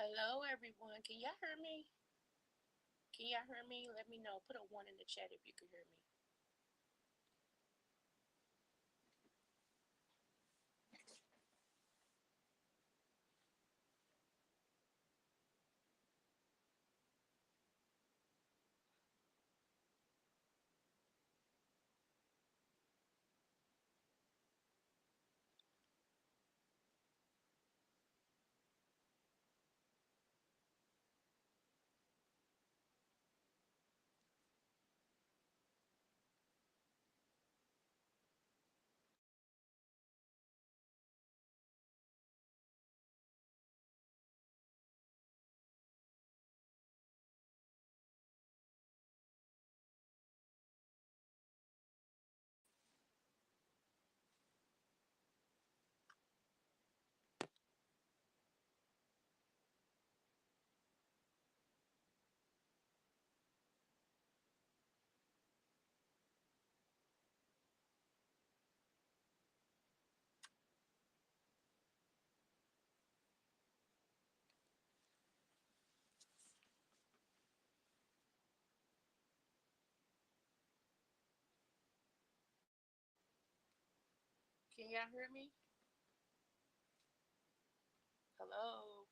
Hello, everyone. Can y'all hear me? Can y'all hear me? Let me know. Put a one in the chat if you can hear me. Can y'all hear me? Hello.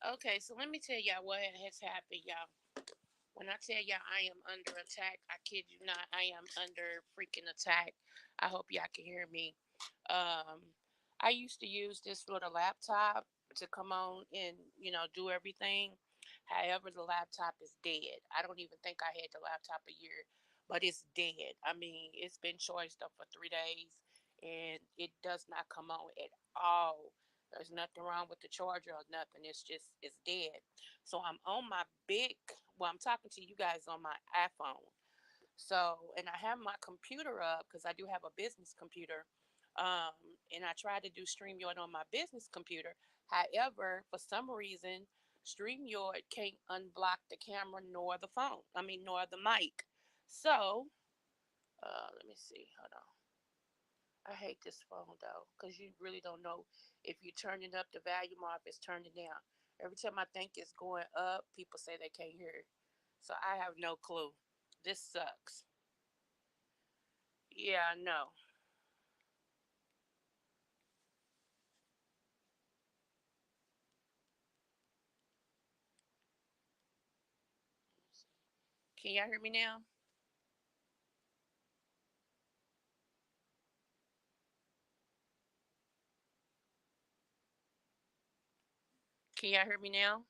Okay, so let me tell y'all what has happened, y'all. When I tell y'all I am under attack, I kid you not, I am under freaking attack. I hope y'all can hear me. Um, I used to use this little laptop to come on and do everything. However, the laptop is dead. I don't even think I had the laptop a year, but it's dead. I mean, it's been charged up for 3 days, and it does not come on at all. There's nothing wrong with the charger or nothing. It's dead. So I'm on my big. Well, I'm talking to you guys on my iPhone. So, and I have my computer up because I do have a business computer. Um, and I try to do StreamYard on my business computer. However, for some reason, StreamYard can't unblock the camera nor the phone. I mean, nor the mic. So, let me see. Hold on. I hate this phone though because you really don't know if you're turning up the volume or if it's turning down. Every time I think it's going up, people say they can't hear it. So I have no clue. This sucks. Yeah, I know. Can y'all hear me now? Can y'all hear me now?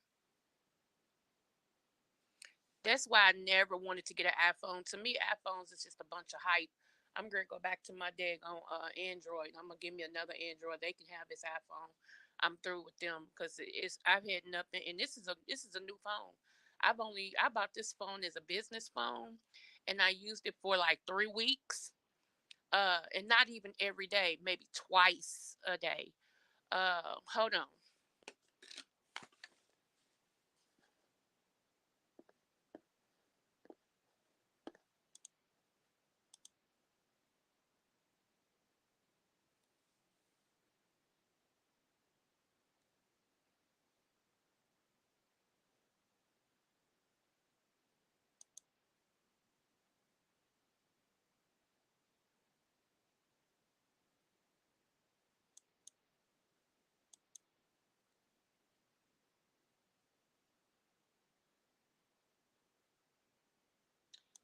That's why I never wanted to get an iPhone. To me, iPhones is just a bunch of hype. I'm gonna go back to my dag on Android. I'm gonna give me another Android. They can have this iPhone. I'm through with them because it's I've had nothing, and this is a new phone. I bought this phone as a business phone, and I used it for like 3 weeks. And not even every day, maybe twice a day. Hold on.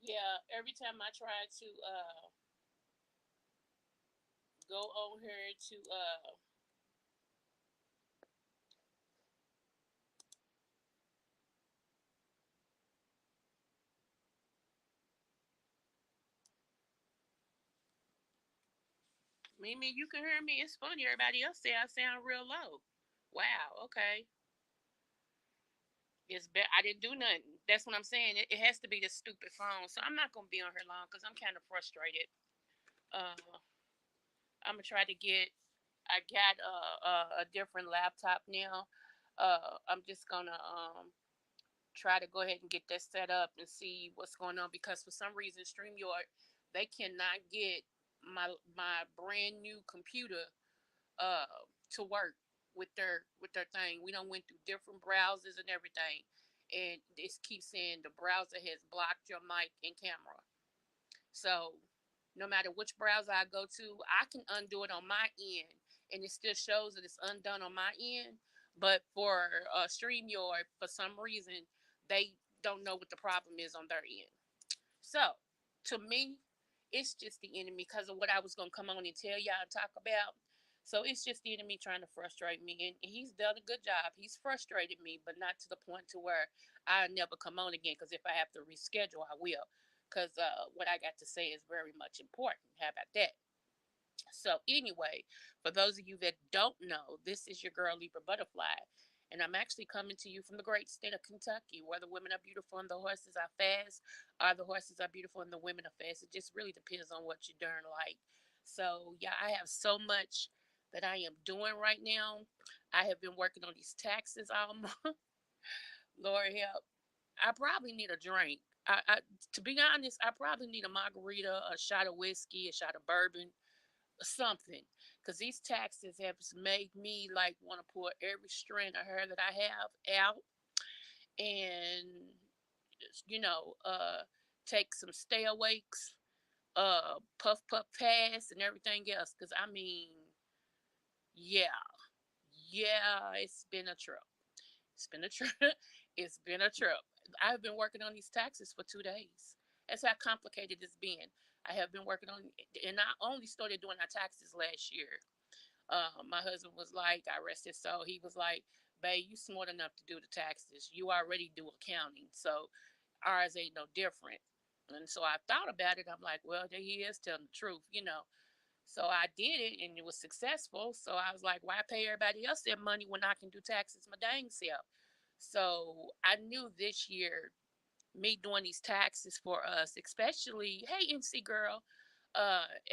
Yeah, every time I try to go on here to Mimi, you can hear me. It's funny. Everybody else say I sound real low. Wow. Okay. I didn't do nothing. That's what I'm saying. It has to be this stupid phone. So I'm not gonna be on here long because I'm kind of frustrated. Uh, I'm gonna try to get. I got a different laptop now. I'm just gonna try to go ahead and get that set up and see what's going on because for some reason StreamYard they cannot get my brand new computer to work with their thing. We don't went through different browsers and everything, and this keeps saying the browser has blocked your mic and camera. So no matter which browser I go to, I can undo it on my end, and it still shows that it's undone on my end. But for StreamYard, for some reason, they don't know what the problem is on their end. So, to me, it's just the enemy because of what I was going to come on and tell y'all and talk about. So, it's just the enemy trying to frustrate me. And he's done a good job. He's frustrated me, but not to the point to where I never come on again because if I have to reschedule, I will. Because what I got to say is very much important. How about that? So, anyway, for those of you that don't know, this is your girl Libra Butterfly, and I'm actually coming to you from the great state of Kentucky, where the women are beautiful and the horses are fast, or the horses are beautiful and the women are fast. It just really depends on what you darn like. So, yeah, I have so much that I am doing right now. I have been working on these taxes all month. Lord help. I probably need a drink. To be honest, I probably need a margarita, a shot of whiskey, a shot of bourbon, something, because these taxes have made me like want to pull every strand of hair that I have out and you know take some stay awakes, puff puff pass and everything else. Because I mean, yeah, yeah, it's been a trip. It's been a trip. It's been a trip. I've been working on these taxes for 2 days. That's how complicated it's been. I have been working on, and I only started doing our taxes last year. My husband was like, I rest his soul. He was like, "Babe, you smart enough to do the taxes. You already do accounting, so ours ain't no different." And so I thought about it. I'm like, well, there he is telling the truth. So I did it, and it was successful. So I was like, why pay everybody else their money when I can do taxes my dang self? So I knew this year me doing these taxes for us, especially, hey, NC girl,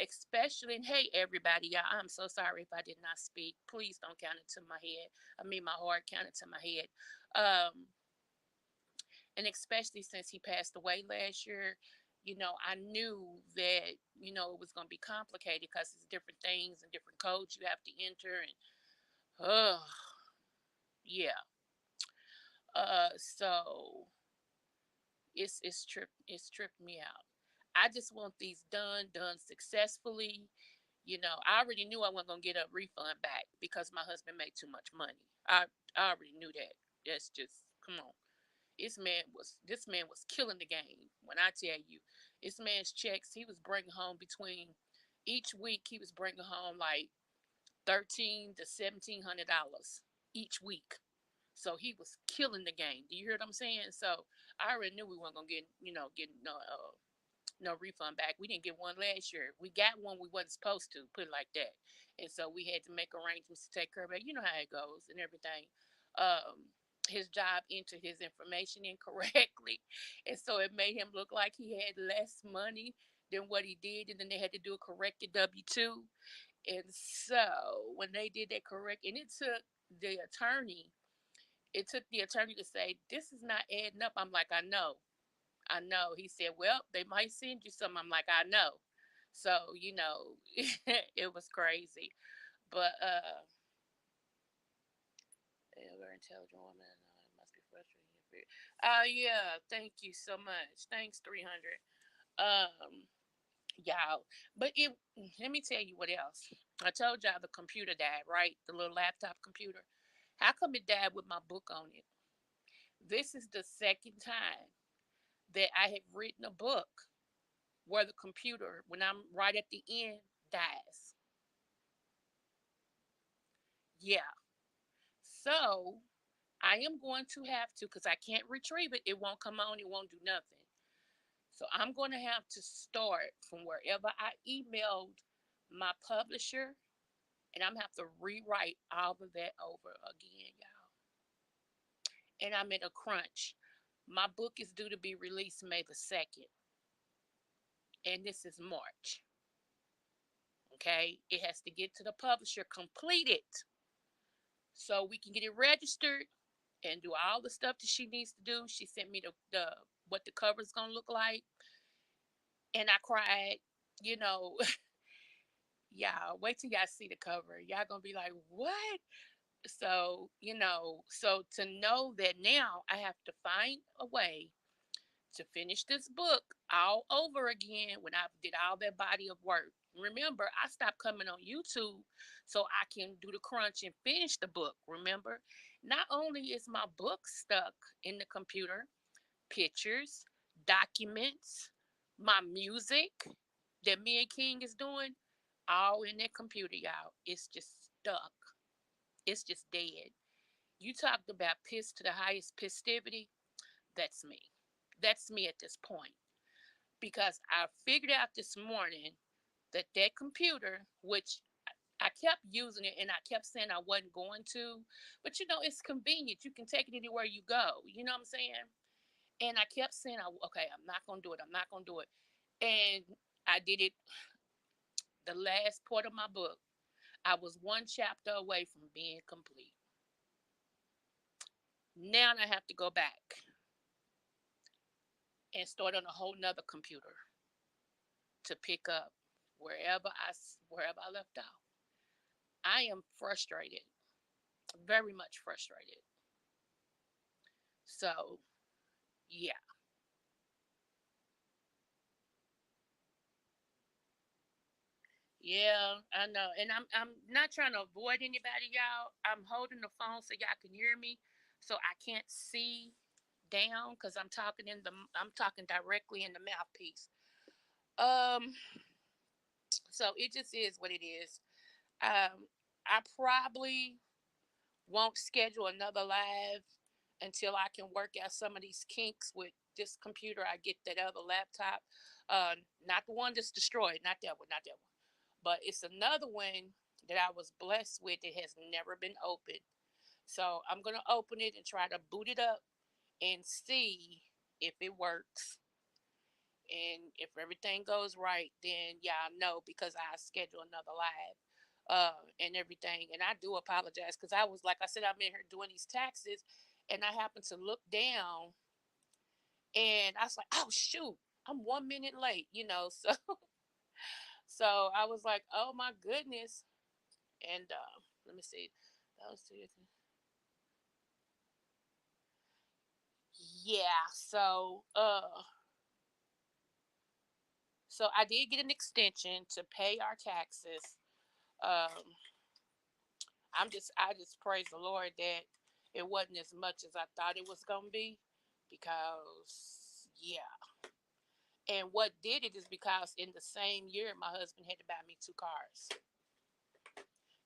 especially, and hey, everybody, y'all, I'm so sorry if I did not speak. Please don't count it to my head. I mean, my heart counted to my head. Um, and especially since he passed away last year, I knew that, it was going to be complicated because it's different things and different codes you have to enter. And, oh, yeah. So it's tripped me out. I just want these done successfully. I already knew I wasn't gonna get a refund back because my husband made too much money. I already knew that. That's just come on. This man was killing the game. When I tell you, this man's checks he was bringing home between each week he was bringing home like $1,300 to $1,700 each week. So he was killing the game. Do you hear what I'm saying? So I already knew we weren't gonna get no refund back. We didn't get one last year. We got one we wasn't supposed to, put it like that. And so we had to make arrangements to take care of it. You know how it goes and everything. His job entered his information incorrectly. And so it made him look like he had less money than what he did. And then they had to do a corrected W-2. And so when they did that correct, and the attorney, it took the attorney to say, this is not adding up. I'm like, I know. I know. He said, well, they might send you something. I'm like, I know. So, it was crazy. But very intelligent woman. It must be frustrating. Yeah, thank you so much. Thanks, 300. Y'all. But let me tell you what else. I told y'all the computer died, right? The little laptop computer. How come it died with my book on it? This is the second time that I have written a book where the computer, when I'm right at the end, dies. Yeah. So I am going to have to, because I can't retrieve it. It won't come on. It won't do nothing. So I'm going to have to start from wherever I emailed my publisher, and I'm gonna have to rewrite all of that over again, y'all. And I'm in a crunch. My book is due to be released May the 2nd, and this is March. Okay, it has to get to the publisher completed so we can get it registered and do all the stuff that she needs to do. She sent me the what the cover's gonna look like, and I cried. You know, y'all wait till y'all see the cover. Y'all gonna be like, what? So so to know that now I have to find a way to finish this book all over again when I did all that body of work. Remember, I stopped coming on YouTube so I can do the crunch and finish the book. Remember, not only is my book stuck in the computer, pictures, documents, my music that me and King is doing, all in that computer, y'all. It's just stuck. It's just dead. You talked about piss to the highest festivity. That's me. That's me at this point. Because I figured out this morning that that computer, which I kept using it and I kept saying I wasn't going to, but it's convenient. You can take it anywhere you go. You know what I'm saying? And I kept saying, okay, I'm not going to do it. I'm not going to do it. And I did it the last part of my book. I was one chapter away from being complete. Now I have to go back and start on a whole nother computer to pick up wherever I left off. I am frustrated, very much frustrated. So yeah, yeah, I know, and I'm not trying to avoid anybody, y'all. I'm holding the phone so y'all can hear me, so I can't see down because I'm talking directly in the mouthpiece. Um, so it just is what it is. I probably won't schedule another live until I can work out some of these kinks with this computer. I get that other laptop, not the one that's destroyed, not that one, but it's another one that I was blessed with. It has never been opened, so I'm gonna open it and try to boot it up and see if it works. And if everything goes right, then yeah, I know because I schedule another live and everything. And I do apologize because I was, like I said, I'm in here doing these taxes, and I happened to look down, and I was like, oh shoot, I'm 1 minute late. So so I was like, oh my goodness. And let me see, that was yeah. So I did get an extension to pay our taxes. Um, I just praise the Lord that it wasn't as much as I thought it was gonna be, because yeah. And what did it is because in the same year my husband had to buy me two cars.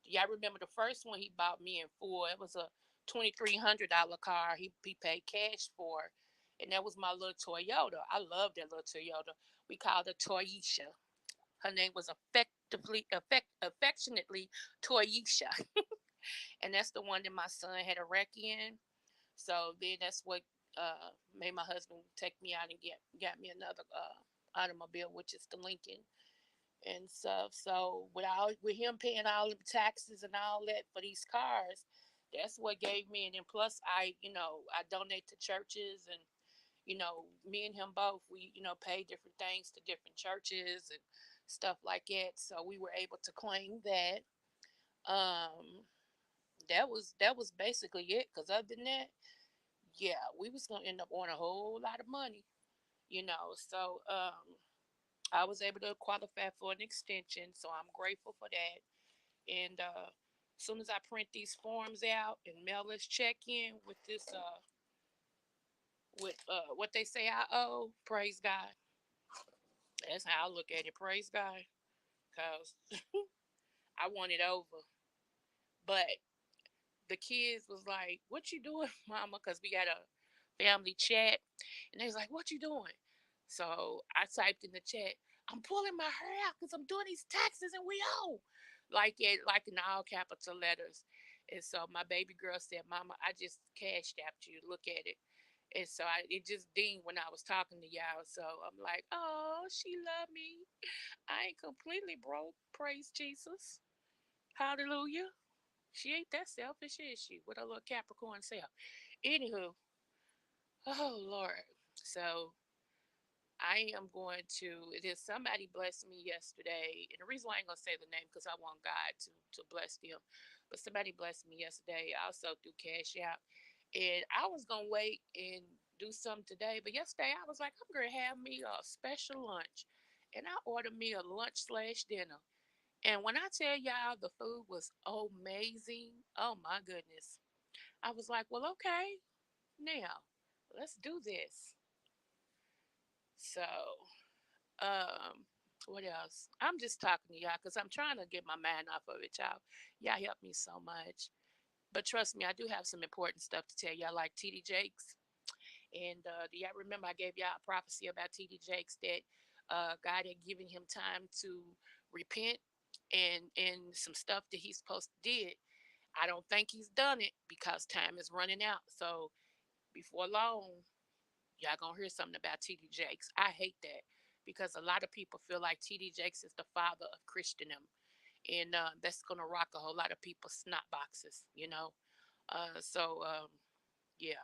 Do y'all remember the first one he bought me in full? It was a $2,300 car. He paid cash for, and that was my little Toyota. I love that little Toyota. We called her Toyisha. Her name was affectionately Toyisha, and that's the one that my son had a wreck in. So then that's what made my husband take me out and got me another automobile, which is the Lincoln and stuff. So with him paying all the taxes and all that for these cars, that's what gave me. And then plus I donate to churches, and me and him both, we pay different things to different churches and stuff like that. So we were able to claim that. Um, that was basically it. Cause other than that, yeah, we was gonna end up on a whole lot of money. So I was able to qualify for an extension, so I'm grateful for that. And as soon as I print these forms out and mail this check in with this with what they say I owe, praise God. That's how I look at it. Praise God, cause I want it over. But the kids was like, "What you doing, Mama?" Cause we got a family chat, and they was like, "What you doing?" So I typed in the chat, I'm pulling my hair out because I'm doing these taxes and we owe. Like it, like in all capital letters. And so my baby girl said, Mama, I just cashed after you. Look at it. And so it just dinged when I was talking to y'all. So I'm like, oh, she love me. I ain't completely broke. Praise Jesus. Hallelujah. She ain't that selfish, is she? With a little Capricorn self. Anywho, oh Lord. So I am going to. It is somebody blessed me yesterday, and the reason why I ain't gonna say the name because I want God to bless them. But somebody blessed me yesterday, also through Cash App, and I was gonna wait and do something today, but yesterday I was like, I'm gonna have me a special lunch, and I ordered me a lunch slash dinner. And when I tell y'all the food was amazing, oh my goodness, I was like, well, okay, now let's do this. So what else? I'm just talking to y'all because I'm trying to get my mind off of it, y'all. Y'all help me so much. But trust me, I do have some important stuff to tell y'all, like TD Jakes. And do y'all remember I gave y'all a prophecy about TD Jakes that God had given him time to repent and some stuff that he's supposed to did. I don't think he's done it because time is running out. So before long, y'all gonna hear something about TD Jakes. I hate that because a lot of people feel like TD Jakes is the father of Christendom, and that's gonna rock a whole lot of people's snot boxes, you know. So yeah.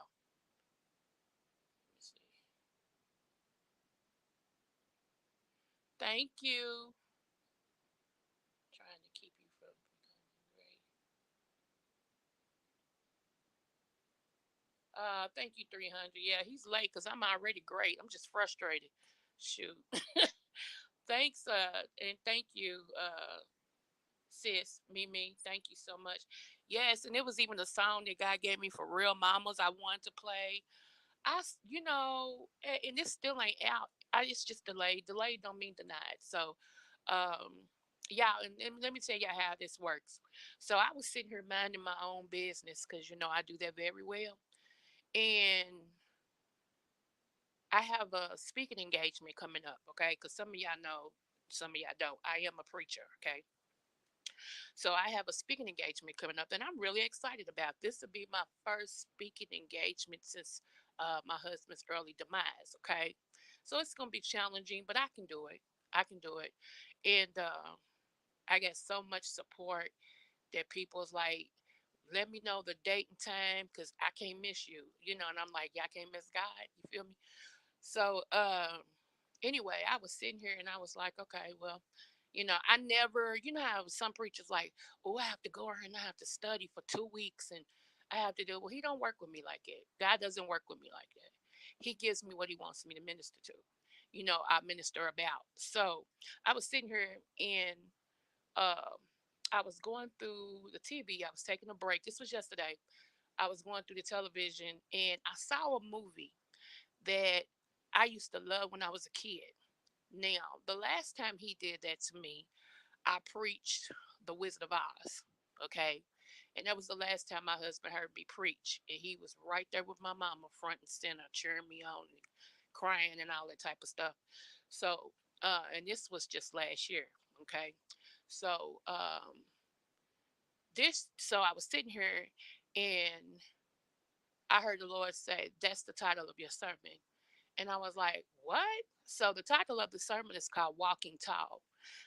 Let me see. Thank you. Trying to keep you from becoming great. Thank you, 300. Yeah, he's late because I'm already great. I'm just frustrated. Shoot. Thanks, and thank you, sis, Mimi. Thank you so much. Yes, and it was even a song that God gave me for real mamas. I wanted to play. And this still ain't out. It's just delayed. Delayed don't mean denied. So, yeah, and let me tell you how this works. So I was sitting here minding my own business because I do that very well, and I have a speaking engagement coming up. Okay, because some of y'all know, some of y'all don't. I am a preacher. Okay, so I have a speaking engagement coming up, and I'm really excited about this. Will be my first speaking engagement since my husband's early demise. Okay, so it's gonna be challenging, but I can do it. I can do it, and I get so much support that people's like, let me know the date and time because I can't miss you. And I'm like, y'all can't miss God. You feel me? So, anyway, I was sitting here and I was like, okay, well, I never, how some preachers like, oh, I have to go over and I have to study for 2 weeks and I have to do. Well, he don't work with me like that. God doesn't work with me like that. He gives me what he wants me to minister to. I minister about. So I was sitting here and um, I was going through the TV. I was taking a break. This was yesterday. I was going through the television and I saw a movie that I used to love when I was a kid. Now, the last time he did that to me, I preached The Wizard of Oz. Okay. And that was the last time my husband heard me preach. And he was right there with my mama, front and center, cheering me on and crying and all that type of stuff. So, and this was just last year. Okay. So, so I was sitting here and I heard the Lord say, that's the title of your sermon. And I was like, what? So the title of the sermon is called Walking Tall.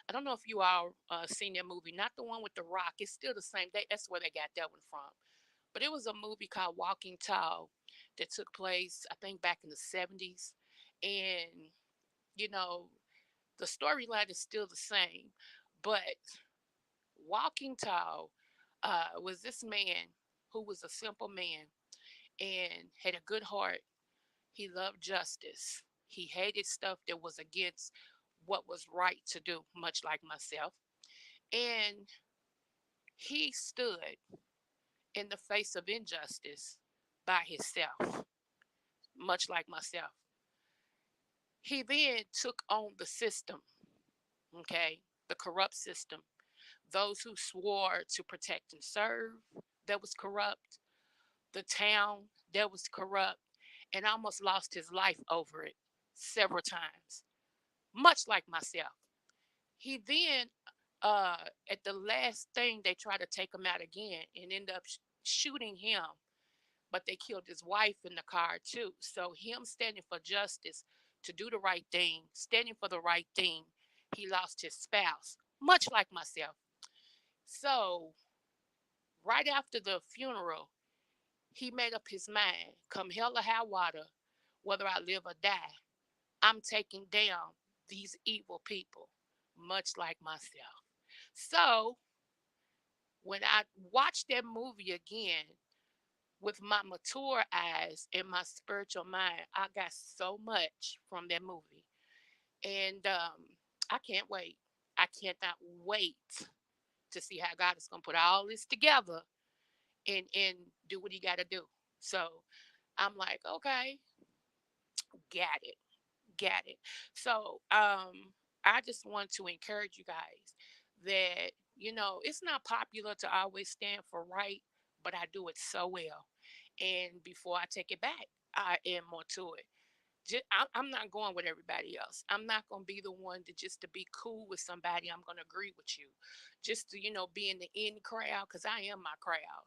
I don't know if you all seen that movie, not the one with the rock. It's still the same. That's where they got that one from. But it was a movie called Walking Tall that took place, I think, back in the 70s. And, you know, the storyline is still the same. But Walking Tall was this man who was a simple man and had a good heart. He loved justice. He hated stuff that was against what was right to do, much like myself. And he stood in the face of injustice by himself, much like myself. He then took on the system, okay, the corrupt system. Those who swore to protect and serve, that was corrupt. The town, that was corrupt, and almost lost his life over it several times. much like myself. He then, at the last thing, they try to take him out again and end up shooting him, but they killed his wife in the car too. So him standing for justice, to do the right thing, standing for the right thing, he lost his spouse, much like myself. So right after the funeral, he made up his mind, come hell or high water, whether I live or die, I'm taking down these evil people, much like myself. So when I watched that movie again with my mature eyes and my spiritual mind, I got so much from that movie. And I can't wait. I cannot wait to see how God is going to put all this together and do what he got to do. So I'm like, okay, got it. Got it. So I just want to encourage you guys that, it's not popular to always stand for right, but I do it so well. And before I take it back, I add more to it. I'm not going with everybody else. I'm not going to be the one to just to be cool with somebody. I'm going to agree with you, just to be in the in crowd, because I am my crowd.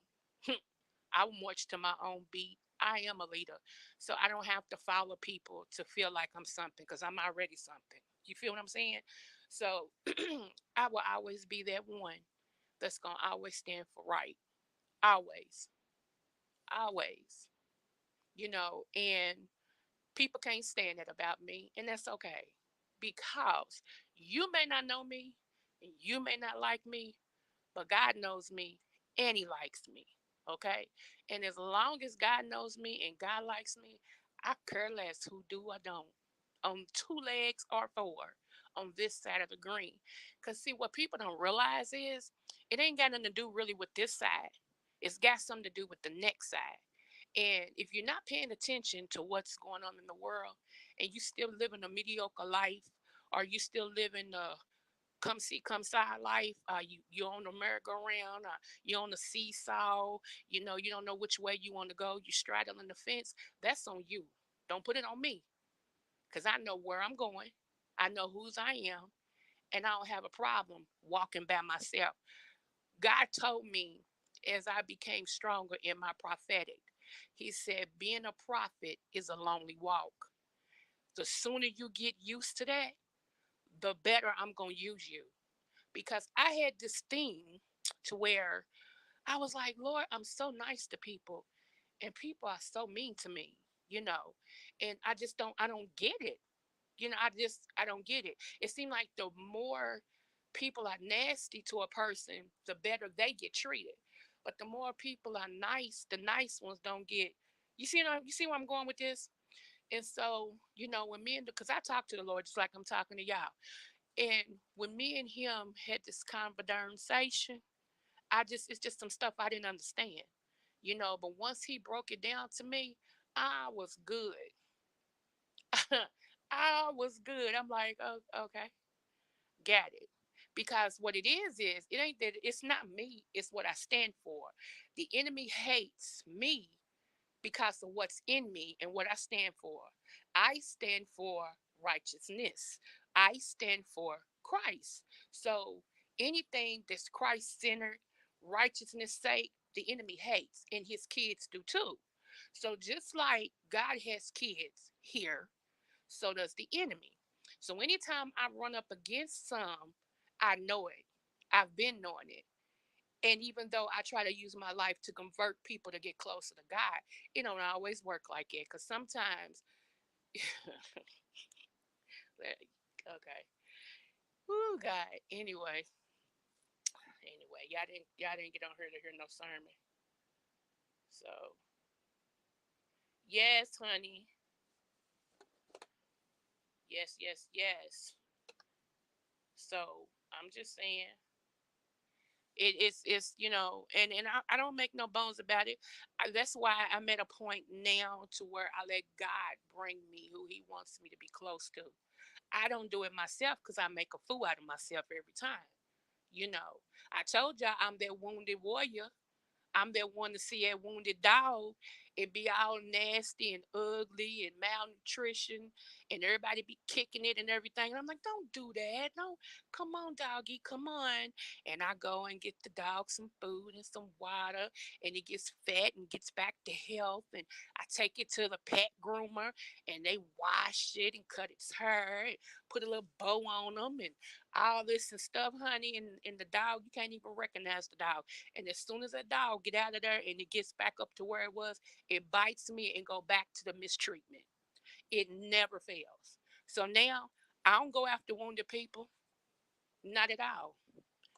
I march to my own beat. I am a leader, so I don't have to follow people to feel like I'm something, because I'm already something. You feel what I'm saying? So I will always be that one that's gonna always stand for right. Always, always. And people can't stand it about me, and that's okay, because you may not know me and you may not like me, but God knows me and he likes me. Okay? And as long as God knows me and God likes me, I care less who do or don't. On two legs or four on this side of the green. Because see, what people don't realize is it ain't got nothing to do really with this side. It's got something to do with the next side. And if you're not paying attention to what's going on in the world and you still living a mediocre life, or you still living a come see, come side life. You on the merry-go-round. You on the seesaw. You don't know which way you want to go. You straddling the fence. That's on you. Don't put it on me, because I know where I'm going. I know whose I am, and I don't have a problem walking by myself. God told me as I became stronger in my prophetic, He said, being a prophet is a lonely walk. The sooner you get used to that, the better I'm going to use you. Because I had this thing to where I was like, Lord, I'm so nice to people, and people are so mean to me, and I don't get it. I don't get it. It seemed like the more people are nasty to a person, the better they get treated. But the more people are nice, the nice ones don't get. You see where I'm going with this? And so, when me and because I talk to the Lord just like I'm talking to y'all. And when me and him had this conversation, it's just some stuff I didn't understand, But once he broke it down to me, I was good. I was good. I'm like, oh, okay, got it. Because what it ain't that it's not me, it's what I stand for. The enemy hates me because of what's in me and what I stand for. I stand for righteousness. I stand for Christ. So anything that's Christ centered, righteousness sake, the enemy hates, and his kids do too. So just like God has kids here, so does the enemy. So anytime I run up against some, I know it. I've been knowing it. And even though I try to use my life to convert people to get closer to God, it don't always work like it. Because sometimes, okay, oh God. Anyway, y'all didn't get on here to hear no sermon. So yes, honey, yes, yes, yes. So I'm just saying, it's and I don't make no bones about it. That's why I'm at a point now to where I let God bring me who He wants me to be close to. I don't do it myself because I make a fool out of myself every time. You know, I told y'all I'm that wounded warrior. I'm that one to see a wounded dog and be all nasty and ugly and malnutrition and everybody be kicking it and everything. And I'm like, don't do that. No, come on, doggy, come on. And I go and get the dog some food and some water and it gets fat and gets back to health. And I take it to the pet groomer and they wash it and cut its hair and put a little bow on them and all this and stuff, honey. And the dog, you can't even recognize the dog. And as soon as that dog get out of there and it gets back up to where it was, it bites me and go back to the mistreatment. It never fails. So now I don't go after wounded people, not at all.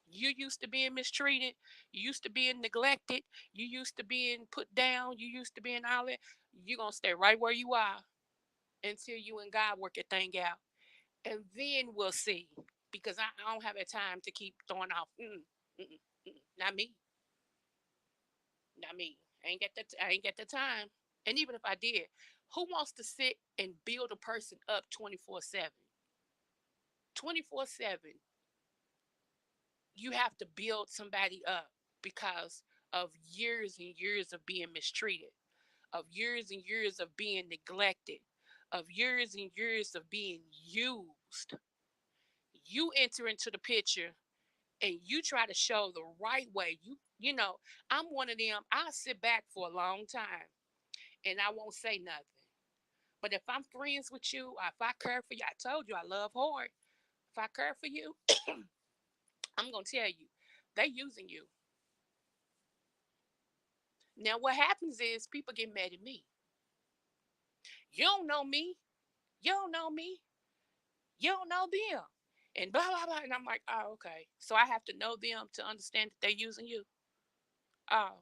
You used to being mistreated, you used to being neglected, you used to being put down, you used to being all that. You're gonna stay right where you are until you and God work your thing out. And then we'll see. Because I don't have that time to keep throwing off. Not me. Not me. I ain't got the time. And even if I did, who wants to sit and build a person up 24/7? 24/7, you have to build somebody up because of years and years of being mistreated, of years and years of being neglected, of years and years of being used. You enter into the picture and you try to show the right way. You know, I'm one of them. I'll sit back for a long time and I won't say nothing. But if I'm friends with you, or if I care for you, I told you I love hard. If I care for you, I'm gonna tell you, they using you. Now what happens is people get mad at me. You don't know me. You don't know me. You don't know them. And blah blah blah. And I'm like, oh, okay. So I have to know them to understand that they're using you. Oh,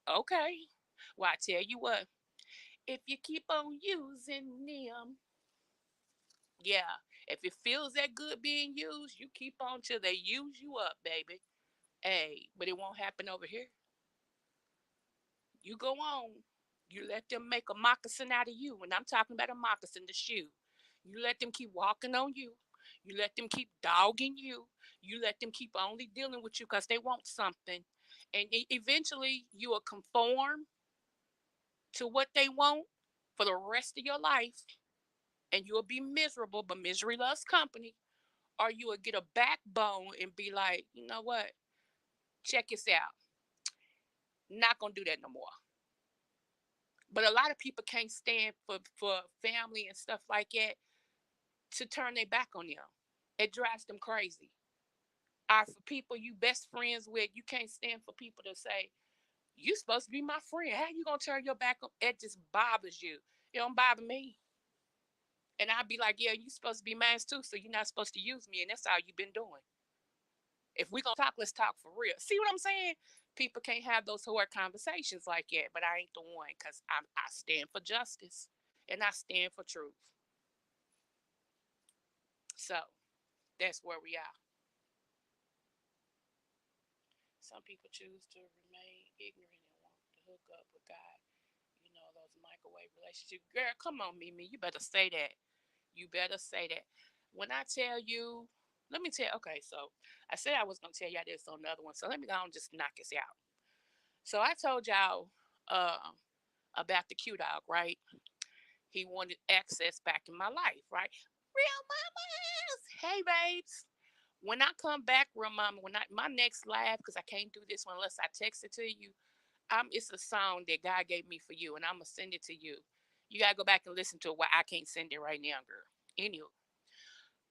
okay. Well, I tell you what, if you keep on using them, yeah. If it feels that good being used, you keep on till they use you up, baby. Hey, but it won't happen over here. You go on. You let them make a moccasin out of you. And I'm talking about a moccasin, the shoe. You let them keep walking on you. You let them keep dogging you. You let them keep only dealing with you because they want something. And eventually you will conform to what they want for the rest of your life. And you'll be miserable, but misery loves company. Or you will get a backbone and be like, you know what? Check this out. Not gonna do that no more. But a lot of people can't stand for family and stuff like that to turn their back on them. It drives them crazy. Or for people you best friends with, you can't stand for people to say, you supposed to be my friend. How you gonna turn your back on? It just bothers you. It don't bother me. And I'd be like, yeah, you supposed to be mine too, so you're not supposed to use me, and that's all you've been doing. If we gonna talk, let's talk for real. See what I'm saying? People can't have those hard conversations like that, but I ain't the one because I stand for justice and I stand for truth. So that's where we are. Some people choose to remain ignorant and want to hook up with God. You know, those microwave relationships. Girl, come on, Mimi. You better say that. You better say that. When I tell you, let me tell, okay, so I said I was going to tell y'all this on another one. So let me go and just knock this out. So I told y'all about the Q dog, right? He wanted access back in my life, right? Real mamas. Hey, babes. When I come back, real mama, when I my next live, because I can't do this one unless I text it to you. It's a song that God gave me for you, and I'm gonna send it to you. You gotta go back and listen to it. Why I can't send it right now, girl. Anyway,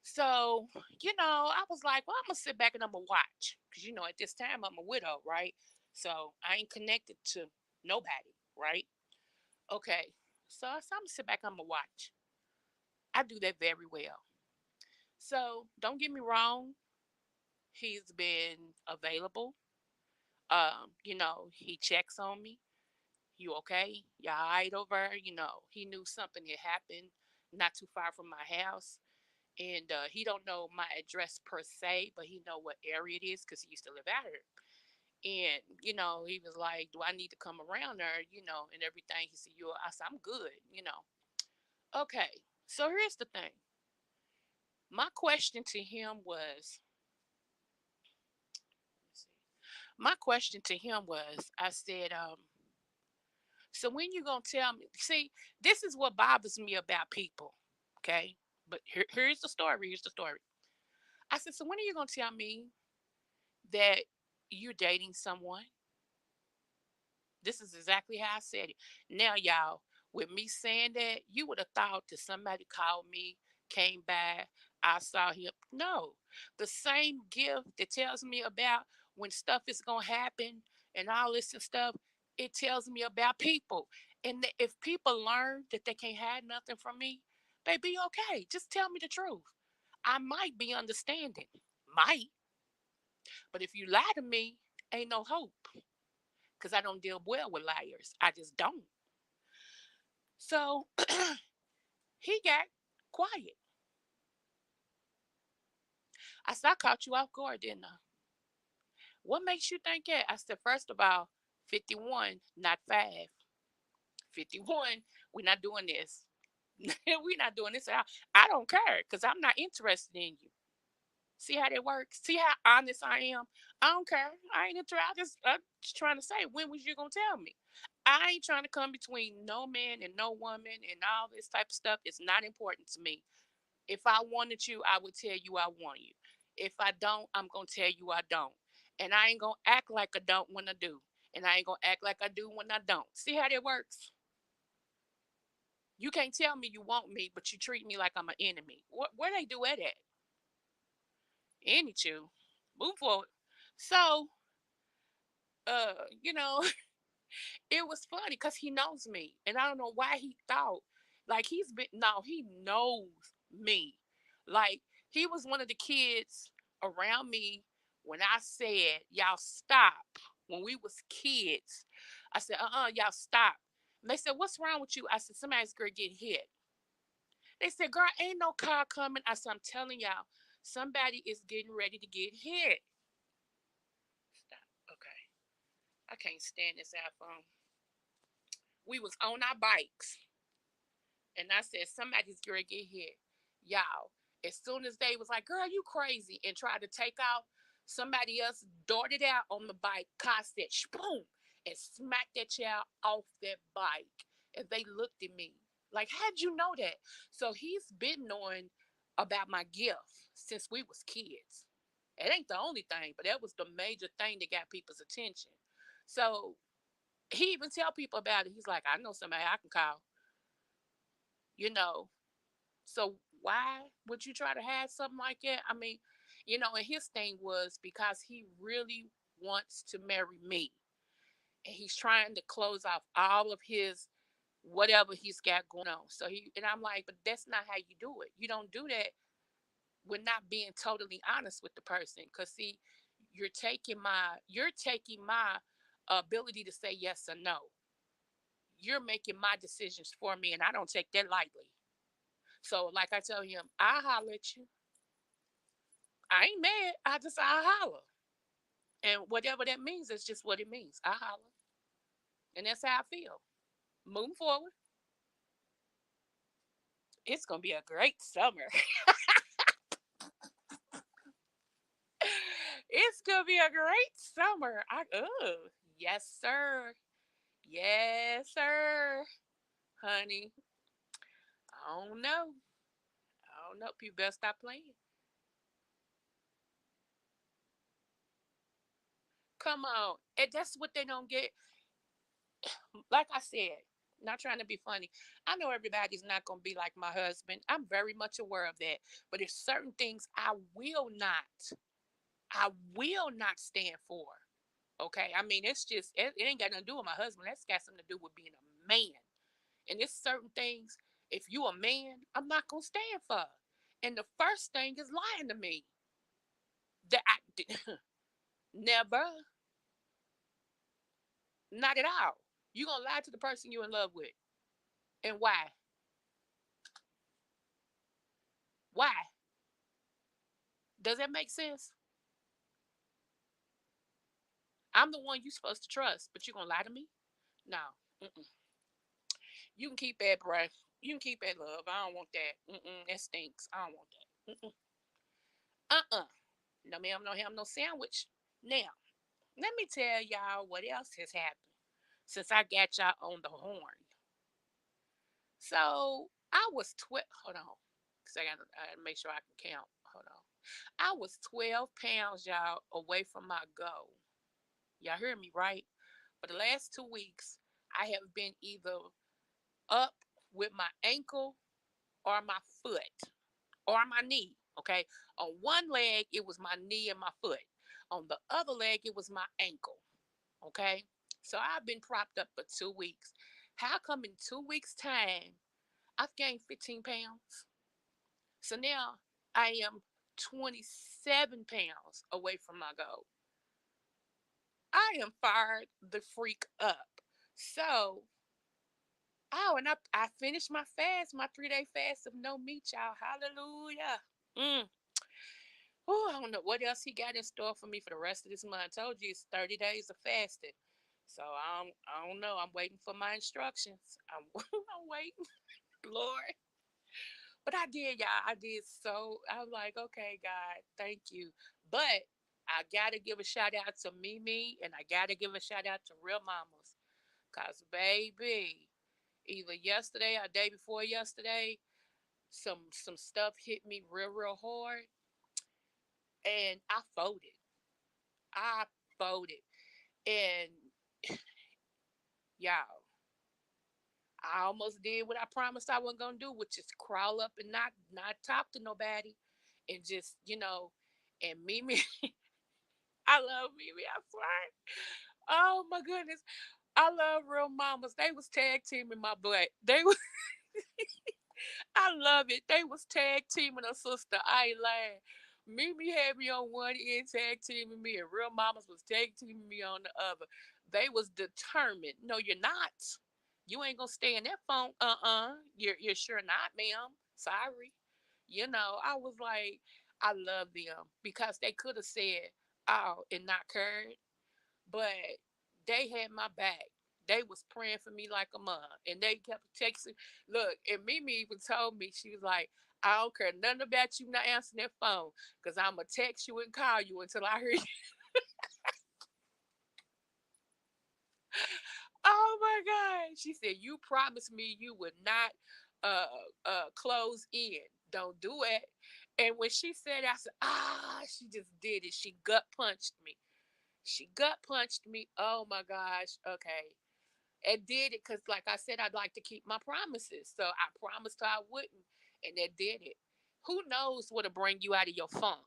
so I was like, well, I'm gonna sit back and I'm gonna watch, because at this time I'm a widow, right? So I ain't connected to nobody, right? Okay, so I'm gonna sit back. I'm gonna watch. I do that very well. So don't get me wrong. He's been available. He checks on me. You okay? You all right over? He knew something had happened not too far from my house. And he don't know my address per se, but he know what area it is because he used to live out here. And he was like, "Do I need to come around there?" And everything. He said, "You." I said, "I'm good." Okay. So here's the thing. My question to him was, let me see. My question to him was, I said, so when you gonna tell me? See, this is what bothers me about people. Okay, but here's the story. Here's the story. I said, so when are you gonna tell me that you're dating someone? This is exactly how I said it. Now, y'all, with me saying that, you would have thought that somebody called me, came by, I saw him. No, the same gift that tells me about when stuff is going to happen and all this and stuff, it tells me about people. And if people learn that they can't hide nothing from me, they be okay. Just tell me the truth. I might be understanding. Might. But if you lie to me, ain't no hope because I don't deal well with liars. I just don't. So he got quiet. I said, I caught you off guard, didn't I? What makes you think that? I said, first of all, 51, not 5. 51, we're not doing this. We're not doing this. I don't care because I'm not interested in you. See how that works? See how honest I am? I don't care. I ain't interested. I'm just trying to say, when was you going to tell me? I ain't trying to come between no man and no woman and all this type of stuff. It's not important to me. If I wanted you, I would tell you I want you. If I don't, I'm going to tell you I don't. And I ain't going to act like I don't when I do. And I ain't going to act like I do when I don't. See how that works? You can't tell me you want me, but you treat me like I'm an enemy. Where they do it at? Any chew. Move forward. So, you know, it was funny because he knows me. And I don't know why he thought, like, he knows me. Like, he was one of the kids around me when I said, y'all stop. When we was kids, I said, y'all stop. And they said, what's wrong with you? I said, somebody's gonna get hit. They said, girl, ain't no car coming. I said, I'm telling y'all, somebody is getting ready to get hit. Stop. Okay. I can't stand this iPhone. We was on our bikes. And I said, somebody's gonna get hit. Y'all, as soon as they was like, girl, you crazy, and tried to take off, somebody else darted out on the bike, car said, boom, and smacked that child off that bike. And they looked at me like, how'd you know that? So he's been knowing about my gift since we was kids. It ain't the only thing, but that was the major thing that got people's attention. So he even tell people about it. He's like, I know somebody I can call, you know. So why would you try to have something like that? I mean, and his thing was because he really wants to marry me. And he's trying to close off all of his whatever he's got going on. And I'm like, but that's not how you do it. You don't do that with not being totally honest with the person. Cause see, you're taking my ability to say yes or no. You're making my decisions for me, and I don't take that lightly. So, like I tell him, I holler at you. I ain't mad. I holler. And whatever that means, it's just what it means. I holler. And that's how I feel. Moving forward, it's going to be a great summer. It's going to be a great summer. Yes, sir. Yes, sir. Honey, I don't know. I don't know. People better stop playing. Come on. And that's what they don't get. Like I said, not trying to be funny. I know everybody's not going to be like my husband. I'm very much aware of that. But there's certain things I will not stand for. Okay. I mean, it ain't got nothing to do with my husband. That's got something to do with being a man. And there's certain things, if you a man, I'm not going to stand for. And the first thing is lying to me. That I never, not at all. You going to lie to the person you're in love with. And why? Why? Does that make sense? I'm the one you're supposed to trust, but you're gonna lie to me? No. Mm-mm. You can keep that, bruh. You can keep that love. I don't want that. That stinks. I don't want that. Uh-uh. No, ma'am, no ham, no sandwich. Now, Let me tell y'all what else has happened since I got y'all on the horn. So I was 12. Hold on. Because I gotta make sure I can count. Hold on. I was 12 pounds, y'all, away from my goal. Y'all hear me, right? For the last 2 weeks, I have been either up with my ankle or my foot or my knee. Okay. On one leg, it was my knee and my foot. On the other leg, it was my ankle. Okay. So I've been propped up for 2 weeks. How come in 2 weeks' time, I've gained 15 pounds? So now I am 27 pounds away from my goal. I am fired the freak up. So, and I finished my fast, my 3 day fast of no meat, y'all. Hallelujah. Mm. Ooh, I don't know what else he got in store for me for the rest of this month. I told you it's 30 days of fasting. So I don't know. I'm waiting for my instructions. I'm waiting, Lord. But I did, y'all. I did so. I was like, okay, God, thank you. But I gotta give a shout out to Mimi, and I gotta give a shout out to Real Mamas, cause baby, either yesterday or day before yesterday, some stuff hit me real hard, and I folded. I folded, and y'all, I almost did what I promised I wasn't gonna do, which is crawl up and not talk to nobody, and just and Mimi, I love Mimi. I swear. Oh my goodness, I love Real Mamas. They was tag teaming my butt. They was. I love it. They was tag teaming a sister. I ain't lying. Mimi had me on one end tag teaming me, and Real Mamas was tag teaming me on the other. They was determined. No, you're not. You ain't gonna stay in that phone. You're sure not, ma'am. Sorry. I was like, I love them because they could have said, oh, and not cared, but they had my back. They was praying for me like a mom, and they kept texting. Look, and Mimi even told me, she was like, "I don't care nothing about you not answering that phone, cause I'ma text you and call you until I hear you." Oh my God! She said, "You promised me you would not close in. Don't do it." And when she said, I said, she just did it. She gut punched me. She gut punched me. Oh my gosh. Okay. And did it because, like I said, I'd like to keep my promises. So I promised her I wouldn't, and that did it. Who knows what'll bring you out of your funk?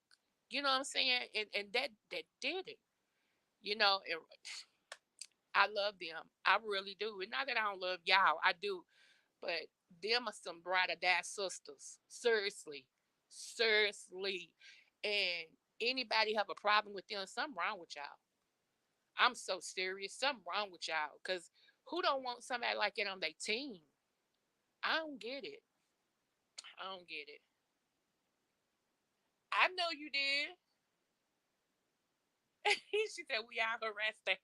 You know what I'm saying? And that did it. And I love them. I really do. And not that I don't love y'all, I do. But them are some bride or die sisters. Seriously, seriously. And anybody have a problem with them? Something wrong with y'all. I'm so serious. Something wrong with y'all. Cause who don't want somebody like it on their team? I don't get it. I don't get it. I know you did. She said we are arrested.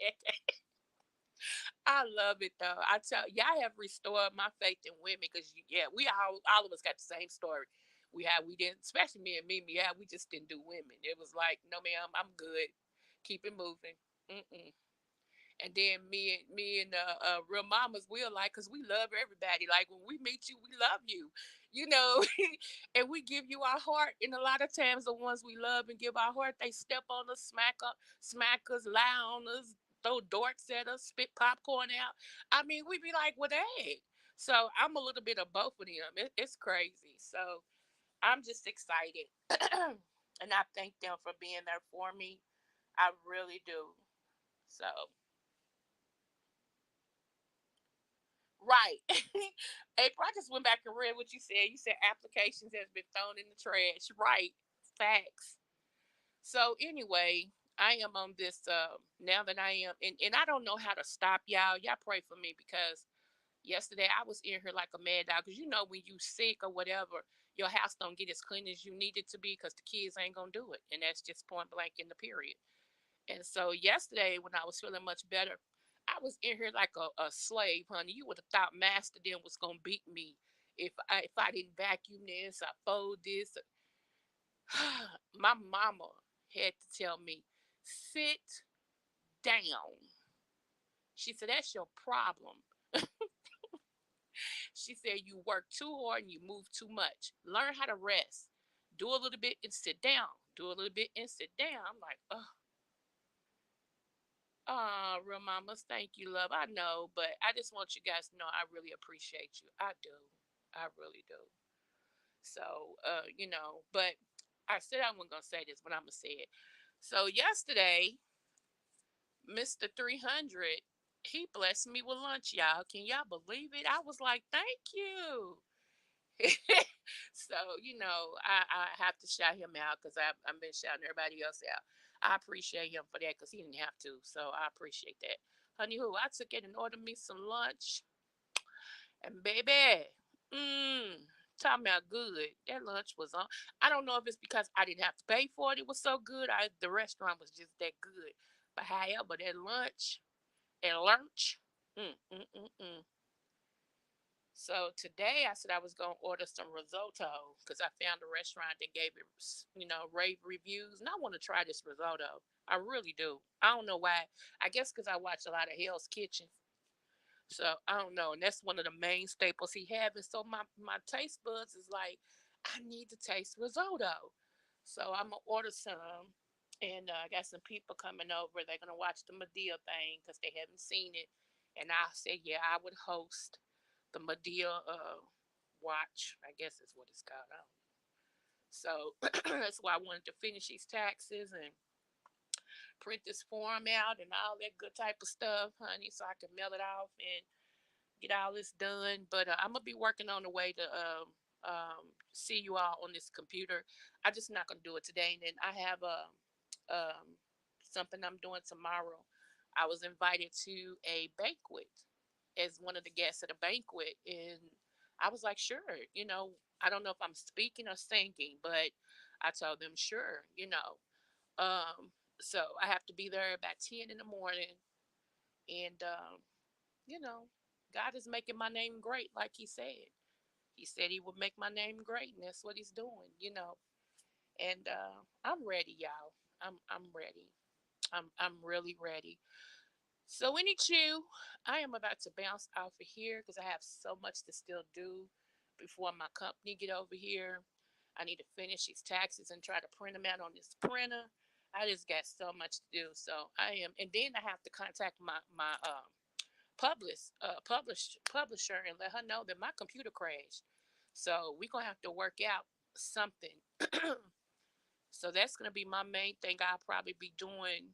I love it though. I tell y'all have restored my faith in women because yeah, we all of us got the same story. We didn't, especially me and Mimi. Yeah, we just didn't do women. It was like, no ma'am, I'm good. Keep it moving. Mm-mm. And then me and real mamas, we are like, cause we love everybody. Like when we meet you, we love you, you know, and we give you our heart. And a lot of times, the ones we love and give our heart, they step on us, smack us, lie on us, throw darts at us, spit popcorn out. I mean, we be like, well, dang. So I'm a little bit of both of them. It's crazy. So I'm just excited, and I thank them for being there for me. I really do. So right. April, I just went back and read what you said. You said applications has been thrown in the trash. Right. Facts. So anyway, I am on this now that I am and I don't know how to stop y'all. Y'all pray for me because yesterday I was in here like a mad dog. Cause you know when you sick or whatever, your house don't get as clean as you need it to be because the kids ain't gonna do it. And that's just point blank in the period. And so yesterday, when I was feeling much better, I was in here like a slave, honey. You would have thought Master then was gonna beat me if I didn't vacuum this, I fold this. My mama had to tell me, sit down. She said, that's your problem. She said, you work too hard and you move too much. Learn how to rest. Do a little bit and sit down. Do a little bit and sit down. I'm like, oh, real mamas, thank you, love. I know, but I just want you guys to know I really appreciate you. I do. I really do. So, but I said I wasn't going to say this, but I'm going to say it. So, yesterday, Mr. 300, he blessed me with lunch, y'all. Can y'all believe it? I was like, thank you. So, I have to shout him out because I've been shouting everybody else out. I appreciate him for that because he didn't have to. So, I appreciate that. Honey, who I took it and ordered me some lunch. And baby, mmm, talking about good. That lunch was on. I don't know if it's because I didn't have to pay for it. It was so good. The restaurant was just that good. But however, that lunch. Mm, mm, mm, mm. So today I said I was gonna order some risotto because I found a restaurant that gave it, rave reviews, and I want to try this risotto. I really do. I don't know why. I guess because I watch a lot of Hell's Kitchen. So I don't know, and that's one of the main staples he have. And so my taste buds is like, I need to taste risotto. So I'm gonna order some, and I got some people coming over. They're gonna watch the Medea thing because they haven't seen it. And I said, yeah, I would host the Medea watch. I guess is what it's called. I don't know. So that's why I wanted to finish these taxes and print this form out and all that good type of stuff, honey, so I can mail it off and get all this done. But I'm gonna be working on the way to see you all on this computer. I'm just not gonna do it today. And then I have something I'm doing tomorrow. I was invited to a banquet as one of the guests at a banquet, and I was like, sure, I don't know if I'm speaking or singing, but I told them, sure, so I have to be there about 10 in the morning, and you know, God is making my name great, like He said. He said He would make my name great, and that's what He's doing. And I'm ready, y'all. I'm ready. I'm really ready. So, anywho, I am about to bounce off of here because I have so much to still do before my company get over here. I need to finish these taxes and try to print them out on this printer. I just got so much to do. So I am, and then I have to contact my publisher and let her know that my computer crashed. So we're gonna have to work out something. So that's gonna be my main thing. I'll probably be doing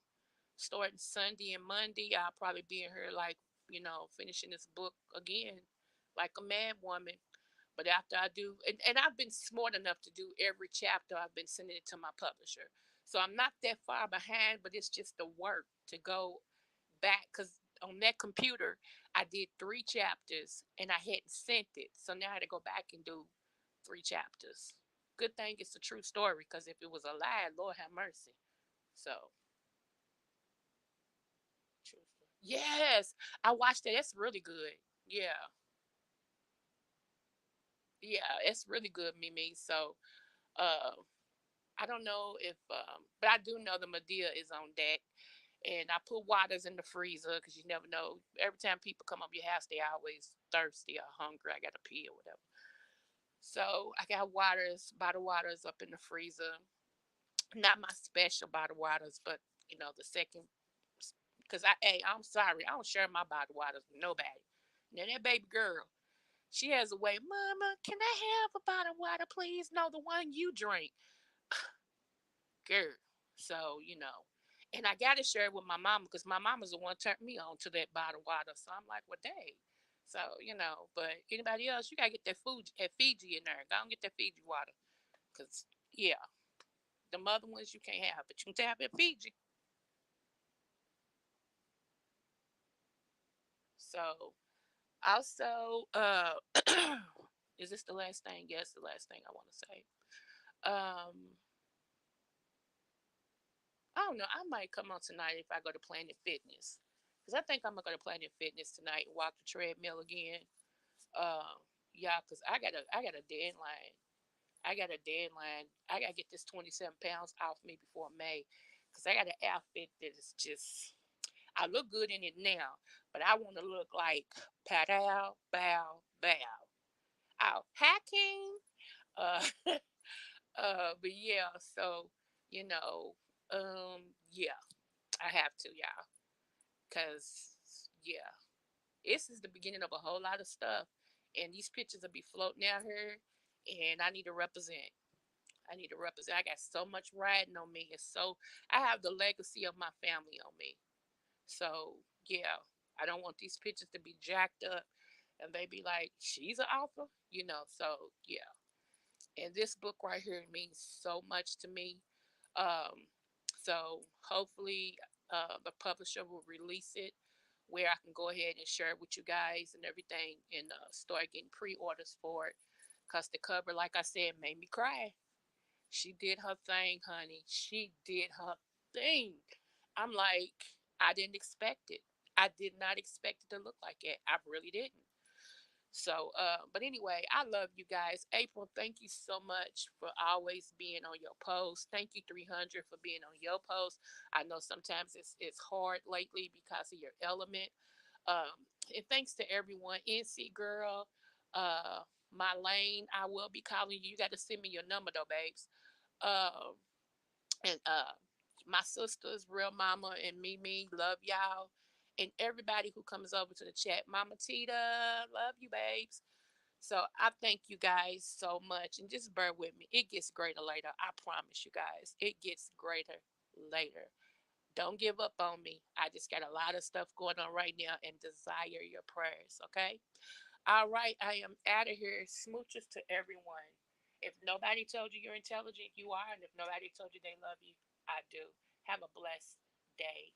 starting Sunday and Monday. I'll probably be in here like finishing this book again, like a mad woman. But after I do, and I've been smart enough to do every chapter. I've been sending it to my publisher, so I'm not that far behind. But it's just the work to go back because on that computer I did 3 chapters and I hadn't sent it, so now I had to go back and do 3 chapters. Good thing it's a true story because if it was a lie, Lord have mercy. So true story. Yes, I watched it. It's really good. Yeah, yeah, it's really good, Mimi. So uh, I don't know if, but I do know the Medea is on deck. And I put waters in the freezer because you never know. Every time people come up your house, they always thirsty or hungry. I got to pee or whatever. So I got waters, bottled waters up in the freezer. Not my special bottled waters, but the second. Because I'm sorry, I don't share my bottled waters with nobody. Now that baby girl, she has a way. Mama, can I have a bottled water, please? No, the one you drink, girl. So and I got to share it with my mama because my mama's the one turned me on to that bottled water. So I'm like, well, dang. So but anybody else, you gotta get that food at Fiji in there. Go and get that Fiji water, cause yeah, the other ones you can't have, but you can have at Fiji. So also, is this the last thing? Yes, the last thing I want to say. Um, I don't know. I might come on tonight if I go to Planet Fitness, cause I think I'm gonna go to Planet Fitness tonight and walk the treadmill again. Yeah, cause I got a deadline. I got a deadline. I gotta get this 27 pounds off me before May, cause I got an outfit that is just. I look good in it now, but I want to look like pow, bow, bow. Oh, hacking. Uh, but yeah, so you know, yeah, I have to, y'all, cause yeah, this is the beginning of a whole lot of stuff, and these pictures will be floating out here, and I need to represent. I need to represent. I got so much riding on me, and so I have the legacy of my family on me. So yeah, I don't want these pictures to be jacked up, and they be like, "She's an author," you know. So yeah, and this book right here means so much to me. Um, so hopefully, the publisher will release it where I can go ahead and share it with you guys and everything, and start getting pre-orders for it. Cause the cover, like I said, made me cry. She did her thing, honey. She did her thing. I'm like, I didn't expect it. I did not expect it to look like it. I really didn't. So, but anyway, I love you guys. April, thank you so much for always being on your post. Thank you, 300, for being on your post. I know sometimes it's hard lately because of your element. And thanks to everyone. NC girl, my lane, I will be calling you. You got to send me your number though, babes. Um, and my sisters, Real Mama and Mimi, love y'all. And everybody who comes over to the chat, Mama Tita, love you, babes. So I thank you guys so much, and just bear with me. It gets greater later. I promise you guys, it gets greater later. Don't give up on me. I just got a lot of stuff going on right now, and desire your prayers. Okay. All right, I am out of here. Smooches to everyone. If nobody told you you're intelligent, you are. And if nobody told you they love you, I do. Have a blessed day.